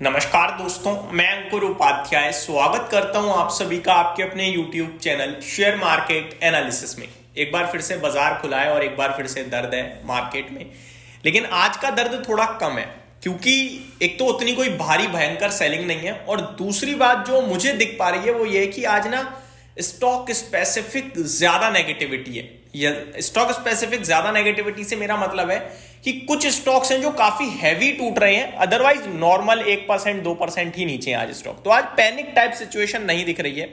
नमस्कार दोस्तों, मैं अंकुर उपाध्याय स्वागत करता हूं आप सभी का आपके अपने YouTube channel share market analysis में। एक बार फिर से बाजार खुला है और एक बार फिर से दर्द है मार्केट में, लेकिन आज का दर्द थोड़ा कम है क्योंकि एक तो उतनी कोई भारी भयंकर सेलिंग नहीं है और दूसरी बात जो मुझे दिख पा रही है वो ये है कि आज ना स्टॉक स्पेसिफिक ज्यादा नेगेटिविटी है। स्टॉक स्पेसिफिक ज्यादा नेगेटिविटी से मेरा मतलब है कि कुछ स्टॉक्स हैं जो काफी हैवी टूट रहे हैं, अदरवाइज नॉर्मल 1% 2% ही नीचे है आज स्टॉक। तो आज पैनिक टाइप सिचुएशन नहीं दिख रही है।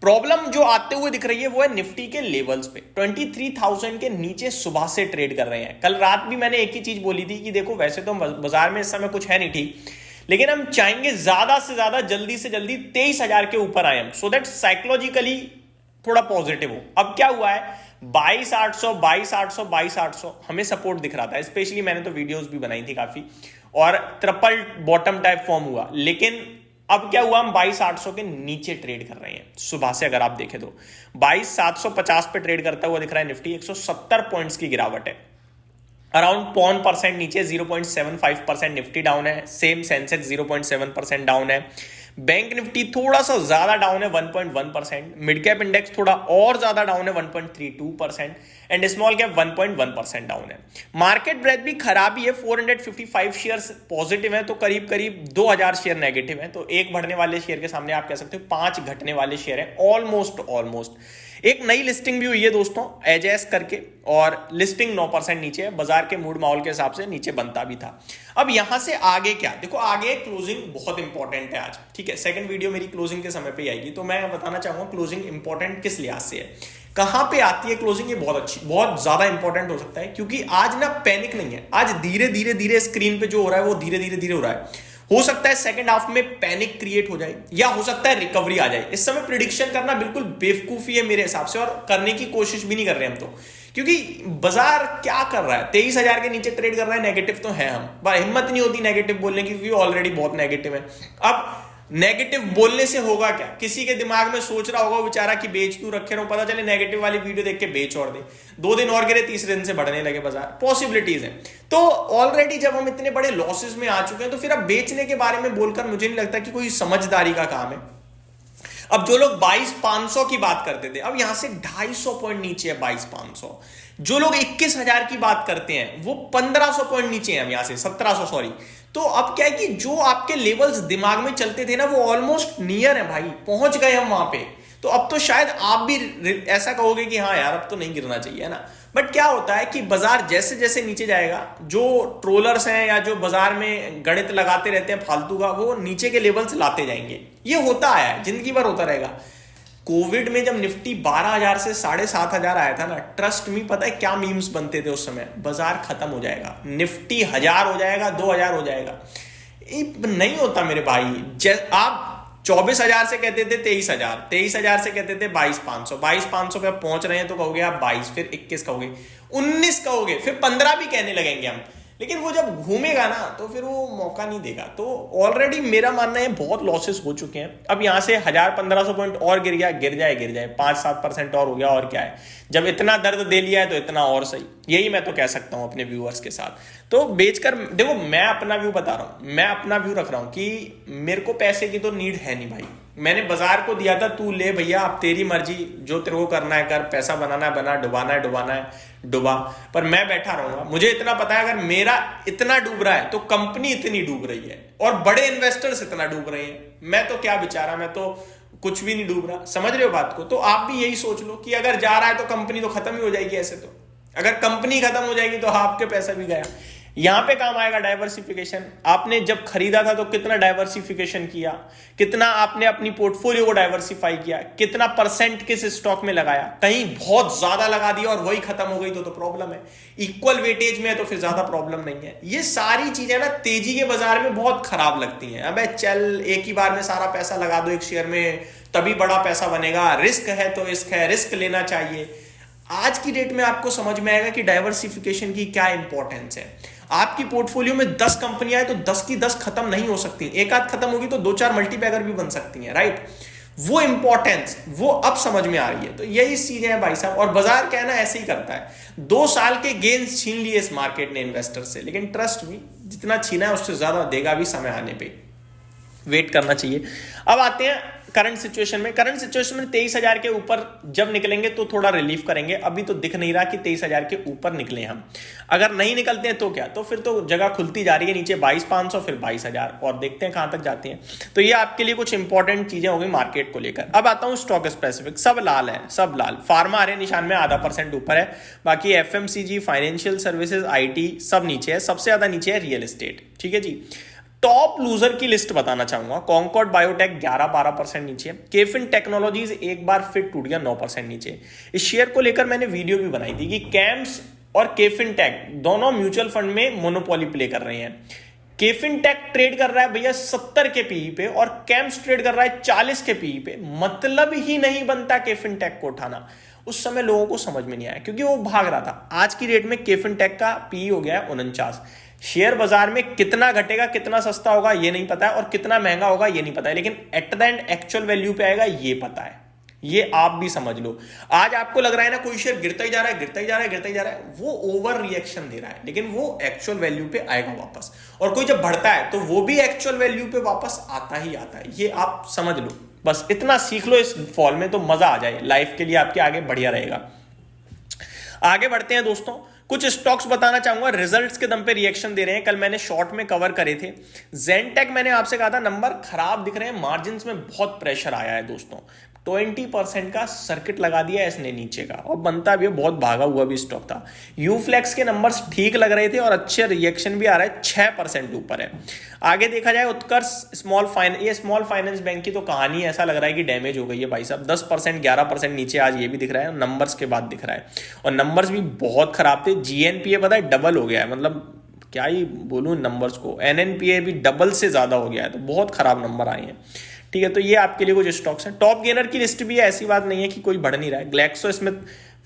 प्रॉब्लम जो आते हुए दिख रही है वो है निफ्टी के लेवल्स पे 23,000 के नीचे सुबह से ट्रेड कर रहे हैं। कल रात भी मैंने एक ही चीज बोली थी कि देखो वैसे तो बाजार में इस समय कुछ है नहीं ठीक, लेकिन हम चाहेंगे ज्यादा से ज्यादा जल्दी से जल्दी 23,000 के ऊपर आए हम, सो दैट साइकोलॉजिकली थोड़ा पॉजिटिव हो। अब क्या हुआ है, 22,800 22,800 22,800 हमें सपोर्ट दिख रहा था, स्पेशली मैंने तो वीडियोस भी बनाई थी काफी, और ट्रिपल बॉटम टाइप फॉर्म हुआ। लेकिन अब क्या हुआ, हम 22,800 के नीचे ट्रेड कर रहे हैं सुबह से। अगर आप देखें तो 22,750 पे ट्रेड करता हुआ दिख रहा है निफ्टी। 170 पॉइंट्स की गिरावट है, अराउंड 0.1% नीचे, 0.75% निफ्टी डाउन है। सेम सेंसेक्स 0.7% डाउन है। बैंक निफ्टी थोड़ा सा ज्यादा डाउन है 1.1%। मिड कैप इंडेक्स थोड़ा और ज्यादा डाउन है 1.32% एंड स्मॉल कैप 1.1% डाउन है। मार्केट ब्रेथ भी खराब ही है, 455 शेयर्स पॉजिटिव है तो करीब करीब 2,000 शेयर नेगेटिव है। तो एक बढ़ने वाले शेयर के सामने आप कह सकते हो 5 घटने वाले शेयर है। ऑलमोस्ट एक नई लिस्टिंग भी हुई है दोस्तों एजेस करके, और लिस्टिंग 9% नीचे है। बाजार के मूड माहौल के हिसाब से नीचे बनता भी था। अब यहां से आगे क्या, देखो आगे क्लोजिंग बहुत इंपॉर्टेंट है आज, ठीक है। सेकंड वीडियो मेरी क्लोजिंग के समय पे आएगी, तो मैं बताना चाहूंगा क्लोजिंग इंपॉर्टेंट किस लिहाज से है, कहां पे आती है क्लोजिंग। ये बहुत अच्छी, बहुत ज्यादा इंपॉर्टेंट हो सकता है क्योंकि आज ना पैनिक नहीं है। आज धीरे धीरे स्क्रीन पे जो हो रहा है वो धीरे धीरे हो रहा है। हो सकता है सेकंड हाफ में पैनिक क्रिएट हो जाए या हो सकता है रिकवरी आ जाए। इस समय प्रिडिक्शन करना बिल्कुल बेवकूफी है मेरे हिसाब से, और करने की कोशिश भी नहीं कर रहे हम तो, क्योंकि बाजार क्या कर रहा है, 23,000 के नीचे ट्रेड कर रहा है। नेगेटिव तो है, हम पर हिम्मत नहीं होती नेगेटिव बोलने की क्योंकि ऑलरेडी बहुत नेगेटिव है। अब नेगेटिव बोलने से होगा क्या, किसी के दिमाग में सोच रहा होगा बेचारा कि बेच तू रखे रहो, पता चले नेगेटिव वाली वीडियो देख के बेच और दे, 2 दिन और गिरे, तीसरे दिन से बढ़ने लगे बाजार। पॉसिबिलिटीज हैं। तो ऑलरेडी जब हम इतने बड़े लॉसेस में आ चुके हैं तो फिर अब बेचने के बारे में बोलकर मुझे नहीं लगता कि कोई समझदारी का काम है। अब जो लोग 22,500 की बात करते थे, अब यहां से 250 पॉइंट नीचे है 22,500। जो लोग 21,000 की बात करते हैं वो 1,500 पॉइंट नीचे हैं, यहां से 1,700 सॉरी। तो अब क्या है कि जो आपके लेवल्स दिमाग में चलते थे ना वो ऑलमोस्ट नियर है भाई, पहुंच गए हम वहां पे। तो अब तो शायद आप भी ऐसा कहोगे कि हाँ यार अब तो नहीं गिरना चाहिए, है ना। बट क्या होता है कि बाजार जैसे जैसे नीचे जाएगा, जो ट्रोलर्स हैं या जो बाजार में गणित लगाते रहते हैं फालतू का, वो नीचे के लेवल्स लाते जाएंगे। ये होता आया है, जिंदगी भर होता रहेगा। कोविड में जब निफ्टी 12,000 से 7,500 आया था ना, ट्रस्ट मी पता है क्या मीम्स बनते थे उस समय, बाजार खत्म हो जाएगा, निफ्टी 1,000 हो जाएगा, 2,000 हो जाएगा। नहीं होता मेरे भाई। आप 24,000 से कहते थे 23,000, 23,000 से कहते थे 22,500, 22,500 पे पहुंच रहे हैं तो कहोगे आप 22, फिर 21 कहोगे, 19 कहोगे, फिर 15 भी कहने लगेंगे हम। लेकिन वो जब घूमेगा ना तो फिर वो मौका नहीं देगा। तो ऑलरेडी मेरा मानना है बहुत लॉसेस हो चुके हैं। अब यहां से 1,000-1,500 पॉइंट और गिर जाए 5-7% और हो गया, और क्या है। जब इतना दर्द दे लिया है तो इतना और सही, यही मैं तो कह सकता हूं अपने व्यूअर्स के साथ। तो बेचकर देखो, मैं अपना व्यू बता रहा हूं, मैं अपना व्यू रख रहा हूं कि मेरे को पैसे की तो नीड है नहीं भाई। मैंने बाजार को दिया था, तू ले भैया, अब तेरी मर्जी, जो तेरे को करना है कर, पैसा बनाना है बना, डुबाना है डुबा, पर मैं बैठा रहूंगा। मुझे इतना पता है अगर मेरा इतना डूब रहा है तो कंपनी इतनी डूब रही है और बड़े इन्वेस्टर्स इतना डूब रहे हैं। मैं तो क्या बेचारा, मैं तो कुछ भी नहीं डूब रहा। समझ रहे हो बात को। तो आप भी यही सोच लो कि अगर जा रहा है तो कंपनी तो खत्म ही हो जाएगी। ऐसे तो अगर कंपनी खत्म हो जाएगी तो आपके पैसा भी गया। यहां पे काम आएगा डाइवर्सिफिकेशन। आपने जब खरीदा था तो कितना डाइवर्सिफिकेशन किया, कितना आपने अपनी पोर्टफोलियो को डाइवर्सिफाई किया, कितना परसेंट किस स्टॉक में लगाया। कहीं बहुत ज्यादा लगा दिया और वही खत्म हो गई तो प्रॉब्लम है। इक्वल वेटेज में है तो फिर ज्यादा प्रॉब्लम नहीं है। ये सारी चीजें ना तेजी के बाजार में बहुत खराब लगती हैं। अबे चल, एक ही बार में सारा पैसा लगा दो एक शेयर में, तभी बड़ा पैसा बनेगा। रिस्क है तो रिस्क लेना चाहिए। आज की डेट में आपको समझ में आएगा कि डाइवर्सिफिकेशन की क्या इंपॉर्टेंस है। आपकी पोर्टफोलियो में 10 कंपनियां हैं तो 10 की 10 खत्म नहीं हो सकती। एक आध खत्म होगी तो 2-4 मल्टीबैगर भी बन सकती हैं, राइट। वो इंपॉर्टेंस वो अब समझ में आ रही है। तो यही चीजें हैं भाई साहब, और बाजार क्या है ना, ऐसे ही करता है। 2 साल के गेन्स छीन लिए इस मार्केट ने इन्वेस्टर से, लेकिन ट्रस्ट में जितना छीना है उससे ज्यादा देगा भी समय आने पे। वेट करना चाहिए। अब आते हैं करंट सिचुएशन में। करंट सिचुएशन में 23,000 के ऊपर जब निकलेंगे तो थोड़ा रिलीफ करेंगे। अभी तो दिख नहीं रहा कि 23,000 के ऊपर निकले हम। अगर नहीं निकलते हैं तो क्या, तो फिर तो जगह खुलती जा रही है नीचे 22,500 फिर 22,000 और देखते हैं कहां तक जाती हैं। तो ये आपके लिए कुछ इंपॉर्टेंट चीजें होगी मार्केट को लेकर। अब आता हूं स्टॉक स्पेसिफिक। सब लाल है, सब लाल। फार्मा आ रहे निशान में ½ % ऊपर है, बाकी FMCG, फाइनेंशियल सर्विसेज, IT सब नीचे है। सबसे ज्यादा नीचे है रियल एस्टेट। ठीक है जी। टॉप लूजर की लिस्ट बताना चाहूंगा। कॉन्कॉर्ड बायोटेक 11-12% नीचे। केफिन टेक्नोलॉजीज एक बार फिर टूट गया 9% नीचे। इस शेयर को लेकर मैंने वीडियो भी बनाई थी कि कैम्स और केफिन टेक दोनों म्यूचुअल फंड में मोनोपोली प्ले कर रहे हैं। केफिन टेक ट्रेड कर रहा है भैया 70 के पीई पे और कैम्स ट्रेड कर रहा है 40 के पीई पे। मतलब ही नहीं बनता केफिन टेक को उठाना। उस समय लोगों को समझ में नहीं आया क्योंकि वो भाग रहा था। आज की डेट में केफिन टेक का पीई हो गया है 49। शेयर बाजार में कितना घटेगा, कितना सस्ता होगा ये नहीं पता है और कितना महंगा होगा ये नहीं पता है, लेकिन at the end actual value पे आएगा ये पता है। ये आप भी समझ लो। आज आपको लग रहा है ना कोई शेयर गिरता ही जा रहा है, गिरता ही जा रहा है, गिरता ही जा रहा है, वो ओवर रिएक्शन दे रहा है, लेकिन वो एक्चुअल वैल्यू पे आएगा वापस। और कोई जब बढ़ता है तो वो भी एक्चुअल वैल्यू पे वापस आता ही आता है। ये आप समझ लो, बस इतना सीख लो इस फॉल में तो मजा आ जाए, लाइफ के लिए आपके आगे बढ़िया रहेगा। आगे बढ़ते हैं दोस्तों। कुछ स्टॉक्स बताना चाहूंगा, रिजल्ट्स के दम पे रिएक्शन दे रहे हैं। कल मैंने शॉर्ट में कवर करे थे। जेनटेक मैंने आपसे कहा था नंबर खराब दिख रहे हैं, मार्जिन में बहुत प्रेशर आया है दोस्तों। 20% का सर्किट लगा दिया है इसने नीचे का और बनता भी बहुत भागा हुआ भी स्टॉक था। यूफ्लेक्स के नंबर्स ठीक लग रहे थे और अच्छे रिएक्शन भी आ रहा है, 6% ऊपर है। आगे देखा जाए उत्कर्ष स्मॉल फाइनेंस बैंक की तो कहानी ऐसा लग रहा है कि डैमेज हो गई है भाई साहब। 10% 11% नीचे आज ये भी दिख रहा है, नंबर्स के बाद दिख रहा है और नंबर्स भी बहुत खराब थे। GNPA पता है डबल हो गया है, मतलब क्या ही बोलूं नंबर्स को। NNPA भी डबल से ज्यादा हो गया है, तो बहुत खराब नंबर आए हैं। ठीक है, तो ये आपके लिए कुछ स्टॉक्स हैं। टॉप गेनर की लिस्ट भी है, ऐसी बात नहीं है कि कोई बढ़ नहीं रहा है। ग्लैक्सो स्मिथ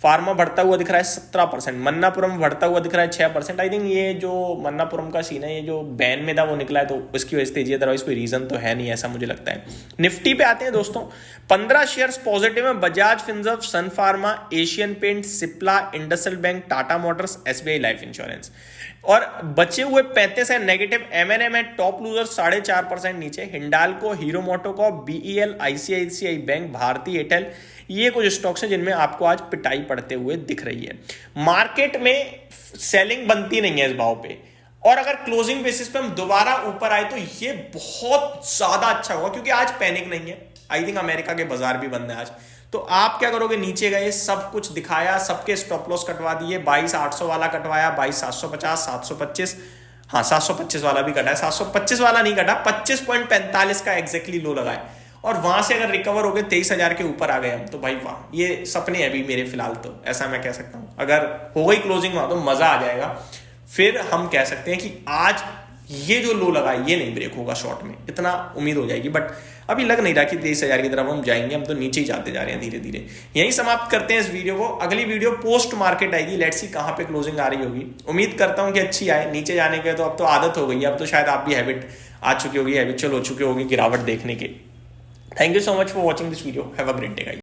फार्मा बढ़ता हुआ दिख रहा है 17%, मन्नापुरम बढ़ता हुआ दिख रहा है 6%। आई थिंक ये जो मन्नापुरम का सीन है, ये जो बैन में था वो निकला है तो उसकी वजह से तेजी, अदरवाइज कोई रीजन तो है नहीं ऐसा मुझे लगता है। निफ्टी पे आते हैं दोस्तों। 15 शेयर्स पॉजिटिव में, Bajaj Finserv, Sun Pharma, Asian Paint, Cipla, IndusInd Bank, Tata Motors, SBI Life Insurance. और बचे हुए 35 है नेगेटिव। M&M है टॉप लूजर 4.5% नीचे। Hindalco, Hero MotoCorp, BEL, ICICI bank, Bharti Airtel, ये कुछ स्टॉक्स हैं जिनमें आपको आज पिटाई पड़ते हुए दिख रही है। मार्केट में सेलिंग बनती नहीं है इस भाव पे, और अगर क्लोजिंग बेसिस पे हम दोबारा ऊपर आए तो ये बहुत ज्यादा अच्छा होगा क्योंकि आज पैनिक नहीं है। आई थिंक अमेरिका के बाजार भी बंद है आज। तो आप क्या करोगे, नीचे गए, सब कुछ दिखाया, सबके स्टॉप लॉस कटवा दिए। 22,800 वाला कटवाया, 22,750, 725, हाँ 725 वाला भी कटा है। 725 वाला नहीं कटा, 25.45 का एग्जैक्टली लो लगाए और वहां से अगर रिकवर हो गए 23,000 के ऊपर आ गए हम, तो भाई वाह, ये सपने हैं अभी मेरे फिलहाल, तो ऐसा मैं कह सकता हूं। अगर हो गई क्लोजिंग वहां तो मजा आ जाएगा। फिर हम कह सकते हैं कि आज ये जो लो लगा ये नहीं ब्रेक होगा शॉर्ट में, इतना उम्मीद हो जाएगी। बट अभी लग नहीं रहा कि 23,000 की तरफ हम जाएंगे, हम तो नीचे ही जाते जा रहे हैं धीरे धीरे। यहीं समाप्त करते हैं इस वीडियो को। अगली वीडियो पोस्ट मार्केट आएगी, लेट्स सी कहां पे क्लोजिंग आ रही होगी। उम्मीद करता हूं कि अच्छी आए। नीचे जाने के तो अब तो आदत हो गई है, अब तो शायद आप भी हैबिट आ चुकी होगी, हैबिचुअल हो चुके होगी गिरावट देखने के। Thank you so much for watching this video. Have a great day guys.